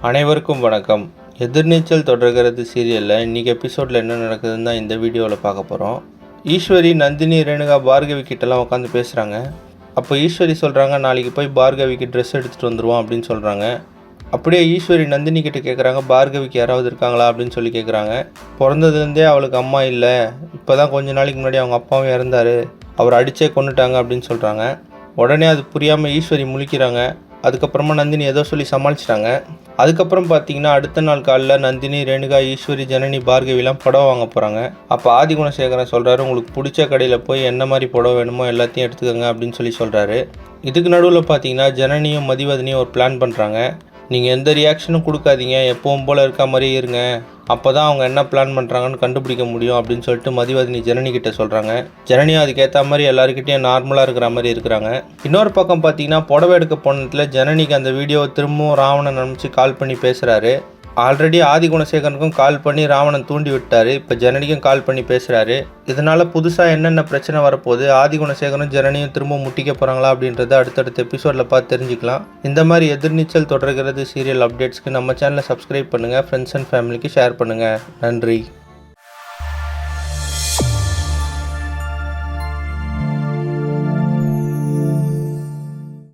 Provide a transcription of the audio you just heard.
அனைவருக்கும் வணக்கம். எதிர்நீச்சல் தொடர்கிறது சீரியலில் இன்றைக்கி எபிசோடில் என்ன நடக்குதுன்னு தான் இந்த வீடியோவில் பார்க்க போகிறோம். ஈஸ்வரி, நந்தினி, ரேணுகா, பார்கவி கிட்டலாம் உட்காந்து பேசுகிறாங்க. அப்போ ஈஸ்வரி சொல்கிறாங்க, நாளைக்கு போய் பார்கவிக்கு ட்ரெஸ் எடுத்துகிட்டு வந்துடுவோம் அப்படின்னு சொல்கிறாங்க. அப்படியே ஈஸ்வரி நந்தினி கிட்ட கேட்குறாங்க, பார்கவிக்கு யாராவது இருக்காங்களா அப்படின்னு சொல்லி கேட்குறாங்க. பிறந்ததுலேருந்தே அவளுக்கு அம்மா இல்லை, இப்போ தான் கொஞ்ச நாளைக்கு முன்னாடி அவங்க அப்பாவும் இறந்தார், அவர் அடித்தே கொண்டுட்டாங்க அப்படின்னு சொல்கிறாங்க. உடனே அது புரியாமல் ஈஸ்வரி முழிக்கிறாங்க. அதுக்கப்புறமா நந்தினி ஏதோ சொல்லி சமாளிச்சிட்டாங்க. அதுக்கப்புறம் பார்த்தீங்கன்னா அடுத்த நாள் காலைல நந்தினி, ரேணுகா, ஈஸ்வரி, ஜனனி, பார்கவிலாம் புடவை வாங்க போகிறாங்க. அப்போ ஆதிகுணசேகரன் சொல்கிறாரு, உங்களுக்கு பிடிச்ச கடையில் போய் என்ன மாதிரி புடவை வேணுமோ எல்லாத்தையும் எடுத்துக்கோங்க அப்படின்னு சொல்லி சொல்கிறாரு. இதுக்கு நடுவில் பார்த்தீங்கன்னா ஜனனியும் மதிவதனியும் ஒரு பிளான் பண்ணுறாங்க. நீங்கள் எந்த ரியாக்ஷனும் கொடுக்காதீங்க, எப்பவும் போல் இருக்க மாதிரியே இருங்க, அப்போ தான் அவங்க என்ன பிளான் பண்ணுறாங்கன்னு கண்டுபிடிக்க முடியும் அப்படின்னு சொல்லிட்டு மதிவதனி ஜனனி கிட்ட சொல்கிறாங்க. ஜனனியும் அதுக்கேற்ற மாதிரி எல்லாருக்கிட்டையும் நார்மலாக இருக்கிற மாதிரி இருக்கிறாங்க. இன்னொரு பக்கம் பார்த்தீங்கன்னா புடவை எடுக்க போனதில் ஜனனிக்கு அந்த வீடியோவை திரும்பவும் ராவணன் அனுப்பிச்சு கால் பண்ணி பேசுகிறாரு. ஆல்ரெடி ஆதிகுணசேகரனுக்கும் கால் பண்ணி ராவணன் தூண்டி விட்டார். இப்போ ஜனனிக்கும் கால் பண்ணி பேசுகிறாரு. இதனால் புதுசாக என்னென்ன பிரச்சனை வரப்போகுது, ஆதிகுணசேகரனும் ஜனனியும் திரும்ப முட்டிக்க போகிறாங்களா அப்படின்றத அடுத்தடுத்த எபிசோடில் பார்த்து தெரிஞ்சுக்கலாம். இந்த மாதிரி எதிர்நீச்சல் தொடர்கிறது சீரியல் அப்டேட்ஸ்க்கு நம்ம சேனலை சப்ஸ்கிரைப் பண்ணுங்கள், ஃப்ரெண்ட்ஸ் அண்ட் ஃபேமிலிக்கு ஷேர் பண்ணுங்கள். நன்றி.